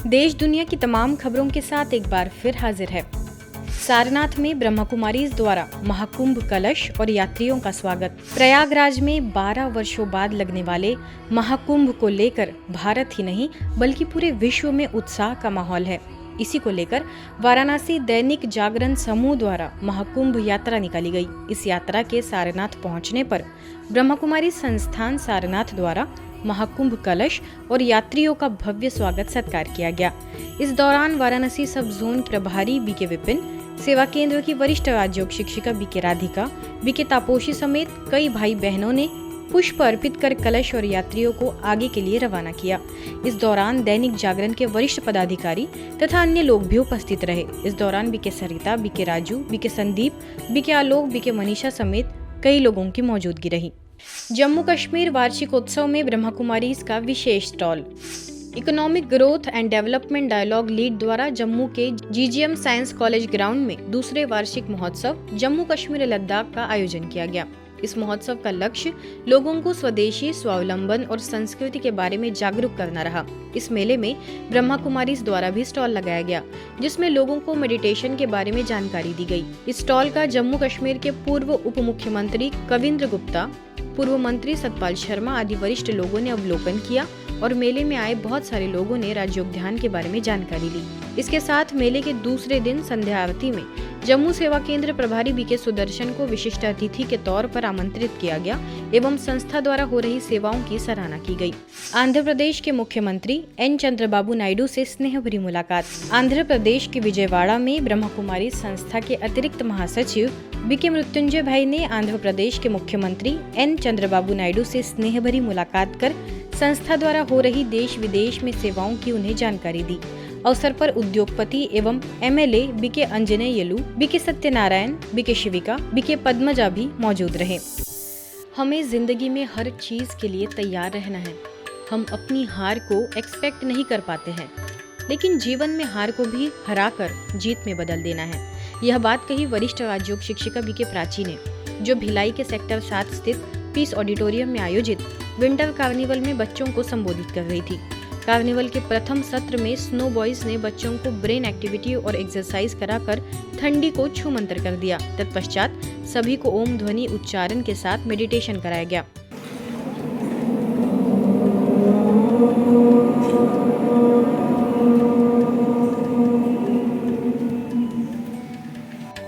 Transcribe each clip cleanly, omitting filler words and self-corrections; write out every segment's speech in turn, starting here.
देश दुनिया की तमाम खबरों के साथ एक बार फिर हाजिर है। सारनाथ में ब्रह्मा कुमारीज द्वारा महाकुंभ कलश और यात्रियों का स्वागत। प्रयागराज में 12 वर्षों बाद लगने वाले महाकुंभ को लेकर भारत ही नहीं बल्कि पूरे विश्व में उत्साह का माहौल है। इसी को लेकर वाराणसी दैनिक जागरण समूह द्वारा महाकुंभ यात्रा निकाली गई। इस यात्रा के सारनाथ पहुंचने पर ब्रह्मा कुमारी संस्थान सारनाथ द्वारा महाकुंभ कलश और यात्रियों का भव्य स्वागत सत्कार किया गया। इस दौरान वाराणसी सब जोन प्रभारी बीके विपिन, सेवा केंद्र की वरिष्ठ राजयोग शिक्षिका बीके राधिका, बीके तापोशी समेत कई भाई बहनों ने पुष्प अर्पित कर कलश और यात्रियों को आगे के लिए रवाना किया। इस दौरान दैनिक जागरण के वरिष्ठ पदाधिकारी तथा अन्य लोग भी उपस्थित रहे। इस दौरान BK Sarita, BK Raju, BK Sandeep, BK Alok, BK Manisha समेत कई लोगों की मौजूदगी रही। जम्मू कश्मीर वार्षिक उत्सव में ब्रह्मा कुमारीज का विशेष stall. Economic growth and development dialogue lead द्वारा जम्मू के जीजीएम साइंस कॉलेज ग्राउंड में दूसरे वार्षिक महोत्सव जम्मू कश्मीर लद्दाख का आयोजन किया गया। इस महोत्सव का लक्ष्य लोगों को स्वदेशी, स्वावलंबन और संस्कृति के बारे में जागरूक करना रहा। इस मेले में ब्रह्मा कुमारीज द्वारा भी स्टॉल लगाया गया, जिसमें लोगों को मेडिटेशन के बारे में जानकारी दी गई। इस स्टॉल का जम्मू कश्मीर के पूर्व उप मुख्यमंत्री कविंद्र गुप्ता, पूर्व मंत्री सतपाल शर्मा आदि वरिष्ठ लोगों ने अवलोकन किया और मेले में आए बहुत सारे लोगों ने राजयोग ध्यान के बारे में जानकारी ली। इसके साथ मेले के दूसरे दिन संध्या आरती में जम्मू सेवा केंद्र प्रभारी बीके सुदर्शन को विशिष्ट अतिथि के तौर पर आमंत्रित किया गया एवं संस्था द्वारा हो रही सेवाओं की सराहना की गई। आंध्र प्रदेश के मुख्यमंत्री एन चंद्रबाबू नायडू से स्नेह भरी मुलाकात। आंध्र प्रदेश के विजयवाड़ा में ब्रह्मा कुमारी संस्था के अतिरिक्त महासचिव बीके मृत्युंजय भाई ने आंध्र प्रदेश के मुख्यमंत्री एन चंद्रबाबू नायडू से स्नेह भरी मुलाकात कर संस्था द्वारा हो रही देश विदेश में सेवाओं की उन्हें जानकारी दी। अवसर पर उद्योगपति एवं MLA BK Anjaneya Yelu, BK Satyanarayana, BK Shivika, BK Padmaja भी मौजूद रहे। हमें जिंदगी में हर चीज के लिए तैयार रहना है। हम अपनी हार को एक्सपेक्ट नहीं कर पाते हैं, लेकिन जीवन में हार को भी हराकर जीत में बदल देना है। यह बात कही वरिष्ठ राजयोग शिक्षिका बीके प्राची ने, जो भिलाई के सेक्टर 7 स्थित पीस ऑडिटोरियम में आयोजित विंटर कार्निवल में बच्चों को संबोधित कर रही थी। कार्निवल के प्रथम सत्र में स्नो बॉयज ने बच्चों को ब्रेन एक्टिविटी और एक्सरसाइज कराकर ठंडी को छू मंत्र कर दिया। तत्पश्चात सभी को ओम ध्वनि उच्चारण के साथ मेडिटेशन कराया गया।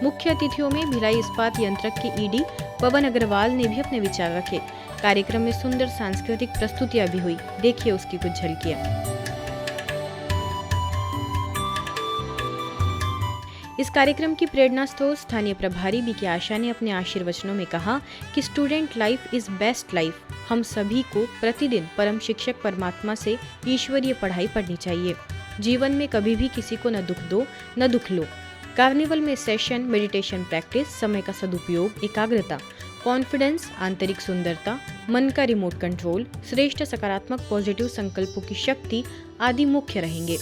मुख्य अतिथियों में भिलाई इस्पात यंत्रक के ईडी पवन अग्रवाल ने भी अपने विचार रखे। कार्यक्रम में सुंदर सांस्कृतिक प्रस्तुतियां भी हुई। देखिए उसकी कुछ झलकियां। इस कार्यक्रम की प्रेरणा स्रोत स्थानीय प्रभारी बीके आशा ने अपने आशीर्वचनों में कहा कि student life is best life. हम सभी को प्रतिदिन परम शिक्षक परमात्मा से ईश्वरीय पढ़ाई पढ़नी चाहिए। जीवन में कभी भी किसी को न दुख दो न दुख लो। कार्निवल में सेशन, मेडिटेशन प्रैक्टिस, समय का सदुपयोग, एकाग्रता, कॉन्फिडेंस, आंतरिक सुंदरता, मन का रिमोट कंट्रोल, श्रेष्ठ सकारात्मक पॉजिटिव संकल्पों की शक्ति आदि मुख्य रहेंगे।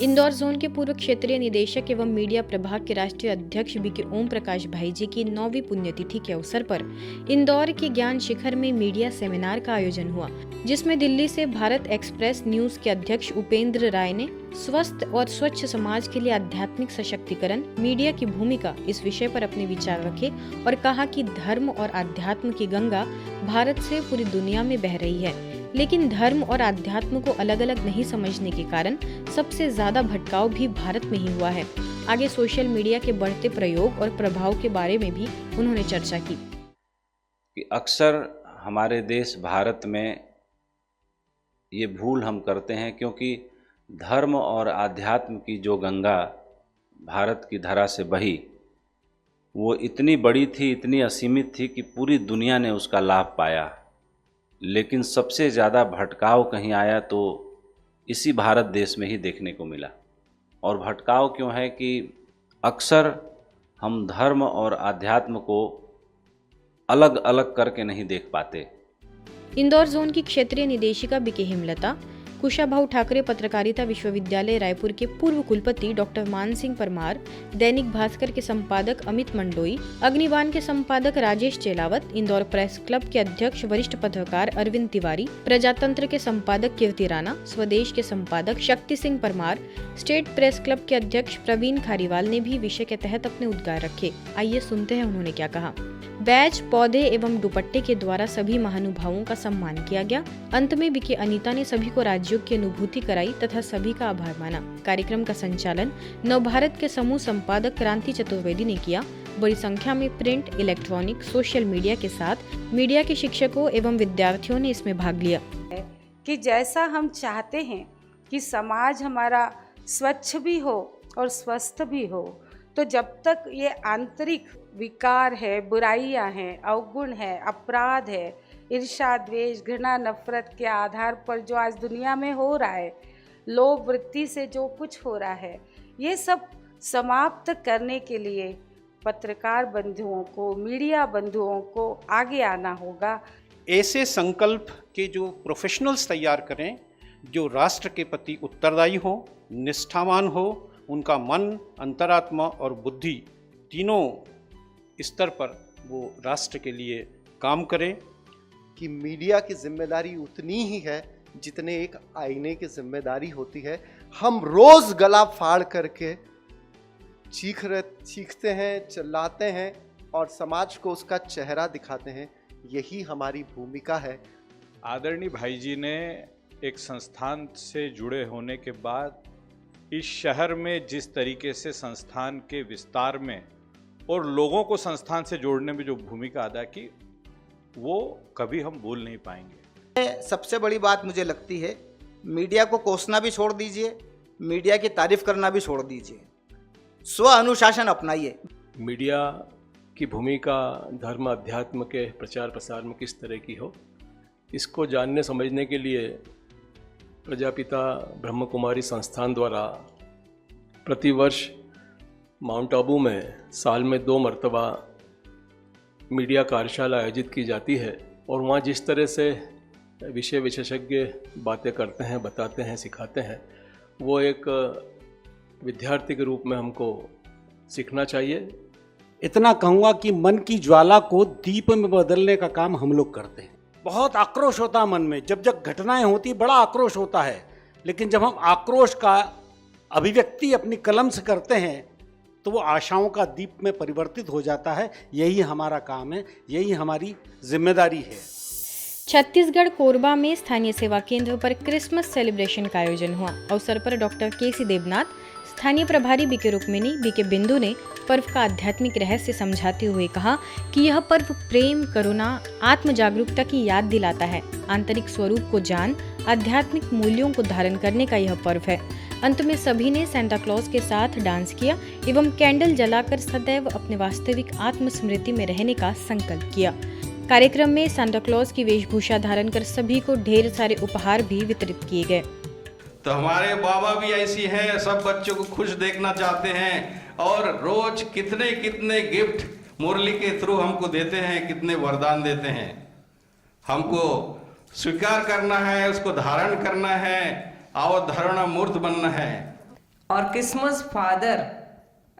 इंदौर जोन के पूर्व क्षेत्रीय निदेशक एवं मीडिया प्रभाग के राष्ट्रीय अध्यक्ष बीके ओम प्रकाश भाई जी की 9वीं पुण्यतिथि के अवसर पर इंदौर के ज्ञान शिखर में मीडिया सेमिनार का आयोजन हुआ, जिसमें दिल्ली से भारत एक्सप्रेस न्यूज के अध्यक्ष उपेंद्र राय ने स्वस्थ और स्वच्छ समाज के लिए आध्यात्मिक सशक्तिकरण, मीडिया की भूमिका इस विषय पर अपने विचार रखे और कहा कि धर्म और आध्यात्म की गंगा भारत से पूरी दुनिया में बह रही है, लेकिन धर्म और आध्यात्म को अलग अलग नहीं समझने के कारण सबसे ज्यादा भटकाव भी भारत में ही हुआ है। आगे सोशल मीडिया के बढ़ते प्रयोग और प्रभाव के बारे में भी उन्होंने चर्चा की। कि अक्सर हमारे देश भारत में ये भूल हम करते हैं, क्योंकि धर्म और आध्यात्म की जो गंगा भारत की धरा से बही वो इतनी बड़ी थी, इतनी असीमित थी कि पूरी दुनिया ने उसका लाभ पाया। लेकिन सबसे ज़्यादा भटकाव कहीं आया तो इसी भारत देश में ही देखने को मिला। और भटकाव क्यों है कि अक्सर हम धर्म और आध्यात्म को अलग अलग करके नहीं देख पाते। इंदौर जोन की क्षेत्रीय निदेशिका बीके हेमलता, कुशाभाऊ ठाकरे पत्रकारिता विश्वविद्यालय रायपुर के पूर्व कुलपति डॉक्टर मान सिंह परमार, दैनिक भास्कर के संपादक अमित मंडोई, अग्निबाण के संपादक राजेश चेलावत, इंदौर प्रेस क्लब के अध्यक्ष वरिष्ठ पत्रकार अरविंद तिवारी, प्रजातंत्र के संपादक कीर्ति राणा, स्वदेश के संपादक Shakti Singh Parmar, state press club के अध्यक्ष प्रवीण खारीवाल ने भी विषय के तहत अपने उद्गार रखे। आइए सुनते हैं उन्होंने क्या कहा। बैच, पौधे एवं दुपट्टे के द्वारा सभी महानुभावों का सम्मान किया गया। अंत में बीके अनीता ने सभी को राजयोग की अनुभूति कराई तथा सभी का आभार माना। कार्यक्रम का संचालन नवभारत के समूह संपादक क्रांति चतुर्वेदी ने किया। बड़ी संख्या में प्रिंट, इलेक्ट्रॉनिक, सोशल मीडिया के साथ मीडिया के शिक्षकों एवं विद्यार्थियों ने इसमें भाग लिया। कि जैसा हम चाहते हैं कि समाज हमारा स्वच्छ भी हो और स्वस्थ भी हो, तो जब तक ये आंतरिक विकार है, बुराइयां हैं, अवगुण है, अपराध है, ईर्ष्या, द्वेष, घृणा, नफरत के आधार पर जो आज दुनिया में हो रहा है, लोभ वृत्ति से जो कुछ हो रहा है, ये सब समाप्त करने के लिए पत्रकार बंधुओं को, मीडिया बंधुओं को आगे आना होगा। ऐसे संकल्प के जो प्रोफेशनल्स तैयार करें, जो राष्ट्र के प्रति उत्तरदायी हो, निष्ठावान हो, उनका मन, अंतरात्मा और बुद्धि तीनों स्तर पर वो राष्ट्र के लिए काम करें। कि मीडिया की जिम्मेदारी उतनी ही है जितने एक आईने की जिम्मेदारी होती है। हम रोज़ गला फाड़ करके चीखते हैं, चिल्लाते हैं और समाज को उसका चेहरा दिखाते हैं। यही हमारी भूमिका है। आदरणीय भाई जी ने एक संस्थान से जुड़े होने के बाद इस शहर में जिस तरीके से संस्थान के विस्तार में और लोगों को संस्थान से जोड़ने में जो भूमिका अदा की, वो कभी हम भूल नहीं पाएंगे। सबसे बड़ी बात मुझे लगती है, मीडिया को कोसना भी छोड़ दीजिए, मीडिया की तारीफ करना भी छोड़ दीजिए, स्व अनुशासन अपनाइए। मीडिया की भूमिका धर्म अध्यात्म के प्रचार प्रसार में किस तरह की हो, इसको जानने समझने के लिए प्रजापिता ब्रह्म कुमारी संस्थान द्वारा प्रतिवर्ष माउंट आबू में साल में 2 मरतबा मीडिया कार्यशाला आयोजित की जाती है और वहाँ जिस तरह से विषय विशेषज्ञ बातें करते हैं, बताते हैं, सिखाते हैं, वो एक विद्यार्थी के रूप में हमको सीखना चाहिए। इतना कहूँगा कि मन की ज्वाला को दीप में बदलने का काम हम लोग करते हैं। बहुत आक्रोश होता है मन में, जब जब घटनाएं होती बड़ा आक्रोश होता है, लेकिन जब हम आक्रोश का अभिव्यक्ति अपनी कलम से करते हैं तो वो आशाओं का दीप में परिवर्तित हो जाता है। यही हमारा काम है, यही हमारी जिम्मेदारी है। छत्तीसगढ़ कोरबा में स्थानीय सेवा केंद्र पर क्रिसमस सेलिब्रेशन का आयोजन हुआ। अवसर पर डॉक्टर केसी देवनाथ, स्थानीय प्रभारी बीके रुक्मिणी, बीके बिंदु ने पर्व का आध्यात्मिक रहस्य समझाते हुए कहा कि यह पर्व प्रेम, करुणा, आत्म जागरूकता की याद दिलाता है। आंतरिक स्वरूप को जान आध्यात्मिक मूल्यों को धारण करने का यह पर्व है। अंत में सभी ने सेंटा क्लॉज के साथ डांस किया एवं कैंडल जलाकर सदैव अपने वास्तविक आत्म स्मृति में रहने का संकल्प किया। कार्यक्रम में सेंटा क्लॉज की वेशभूषा धारण कर सभी को ढेर सारे उपहार भी वितरित किए गए। तो हमारे बाबा भी ऐसी हैं, सब बच्चों को खुश देखना चाहते हैं और रोज कितने कितने गिफ्ट मुरली के थ्रू हमको देते हैं, कितने वरदान देते हैं। हमको स्वीकार करना है, उसको धारण करना है और धारणा मूर्त बनना है। और क्रिसमस फादर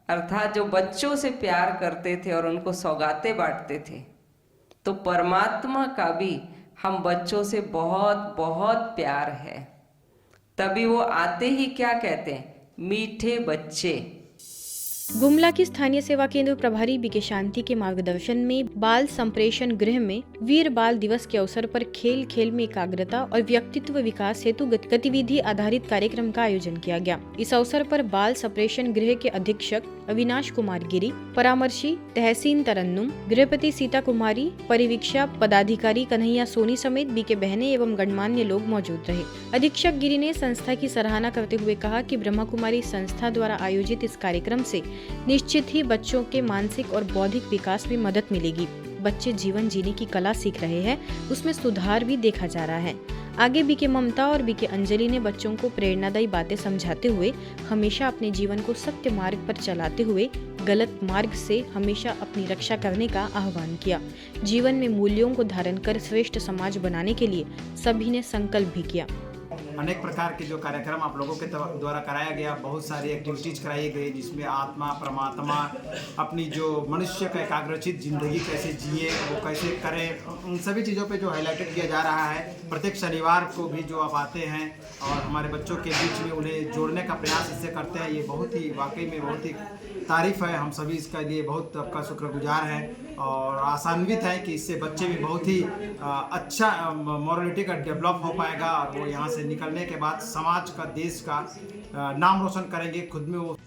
अर्थात जो बच्चों से प्यार करते थे और उनको सौगातें बांटते थे, तो परमात्मा का भी हम बच्चों से बहुत बहुत प्यार है। तभी वो आते ही क्या कहते हैं, मीठे बच्चे। गुमला की स्थानीय सेवा केंद्र प्रभारी बीके शांति के मार्गदर्शन में बाल संप्रेषण गृह में वीर बाल दिवस के अवसर पर खेल खेल में एकाग्रता और व्यक्तित्व विकास हेतु गतिविधि आधारित कार्यक्रम का आयोजन किया गया। इस अवसर पर बाल संप्रेषण गृह के अधीक्षक अविनाश कुमार गिरी, परामर्शी तहसीन तरन्नुम, गृहपति सीता कुमारी, परिवीक्षा पदाधिकारी कन्हैया सोनी समेत बीके बहनें एवं गणमान्य लोग मौजूद रहे। अधीक्षक गिरी ने संस्था की सराहना करते हुए कहा कि ब्रह्मा कुमारी संस्था द्वारा आयोजित इस कार्यक्रम से निश्चित ही बच्चों के मानसिक और बौद्धिक विकास में मदद मिलेगी। बच्चे जीवन जीने की कला सीख रहे हैं, उसमें सुधार भी देखा जा रहा है। आगे बीके ममता और बीके अंजलि ने बच्चों को प्रेरणादायी बातें समझाते हुए हमेशा अपने जीवन को सत्य मार्ग पर चलाते हुए गलत मार्ग से हमेशा अपनी रक्षा करने का आह्वान किया। जीवन में मूल्यों को धारण कर श्रेष्ठ समाज बनाने के लिए सभी ने संकल्प भी किया। अनेक प्रकार के जो कार्यक्रम आप लोगों के द्वारा कराया गया, बहुत सारी एक्टिविटीज़ कराई गई जिसमें आत्मा परमात्मा अपनी जो मनुष्य का एकाग्रचित जिंदगी कैसे जिए, वो कैसे करें, उन सभी चीज़ों पे जो हाईलाइटेड किया जा रहा है। प्रत्येक शनिवार को भी जो आप आते हैं और हमारे बच्चों के बीच में उन्हें जोड़ने का प्रयास इससे करते हैं, ये बहुत ही वाकई में बहुत ही तारीफ़ है। हम सभी इसका लिए बहुत आपका शुक्रगुजार हैं और आशान्वित है कि इससे बच्चे भी बहुत ही अच्छा मॉरलिटी का डेवलप हो पाएगा और वो यहाँ से निकलने के बाद समाज का, देश का नाम रोशन करेंगे, खुद में वो।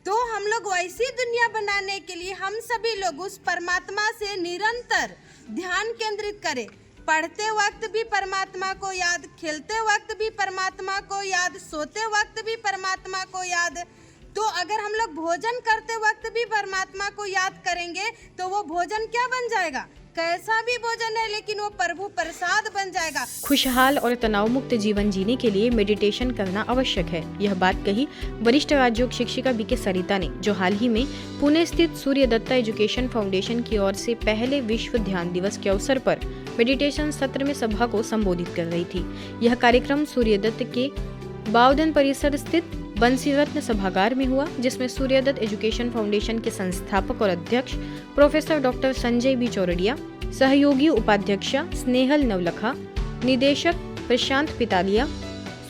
तो हम लोग वैसी दुनिया बनाने के लिए हम सभी लोग उस परमात्मा से निरंतर ध्यान केंद्रित करें। पढ़ते वक्त भी परमात्मा को याद, खेलते वक्त भी परमात्मा को याद, सोते वक्त भी परमात्मा को याद। तो अगर हम लोग भोजन करते वक्त भी परमात्मा को याद करेंगे तो वो भोजन क्या बन जाएगा? कैसा भी भोजन है लेकिन वो प्रभु प्रसाद बन जाएगा। खुशहाल और तनाव मुक्त जीवन जीने के लिए मेडिटेशन करना आवश्यक है। यह बात कही वरिष्ठ राजयोग शिक्षिका बीके सरिता ने, जो हाल ही में पुणे स्थित सूर्य दत्ता एजुकेशन फाउंडेशन की ओर से पहले विश्व ध्यान दिवस के अवसर पर मेडिटेशन सत्र में सभा को संबोधित कर रही थी। यह कार्यक्रम सूर्य दत्त के बावधन परिसर स्थित बंसीरत्न सभागार में हुआ, जिसमें सूर्यदत्त एजुकेशन फाउंडेशन के संस्थापक और अध्यक्ष professor doctor Sanjay B Chordia, सहयोगी उपाध्यक्षा स्नेहल नवलखा, निदेशक प्रशांत पितालिया,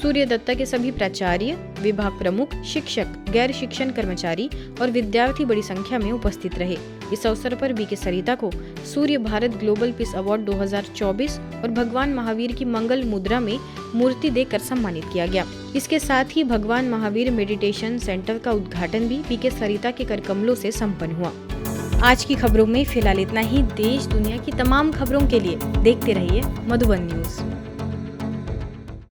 सूर्यदत्ता के सभी प्राचार्य, विभाग प्रमुख, शिक्षक, गैर शिक्षण कर्मचारी और विद्यार्थी बड़ी संख्या में उपस्थित रहे। इस अवसर पर बीके सरिता को सूर्य भारत ग्लोबल पीस अवार्ड 2024 और भगवान महावीर की मंगल मुद्रा में मूर्ति देकर सम्मानित किया गया। इसके साथ ही भगवान महावीर मेडिटेशन सेंटर का उद्घाटन भी बीके सरिता के करकमलों से संपन्न हुआ। आज की खबरों में फिलहाल इतना ही। देश दुनिया की तमाम खबरों के लिए देखते रहिए मधुबन न्यूज।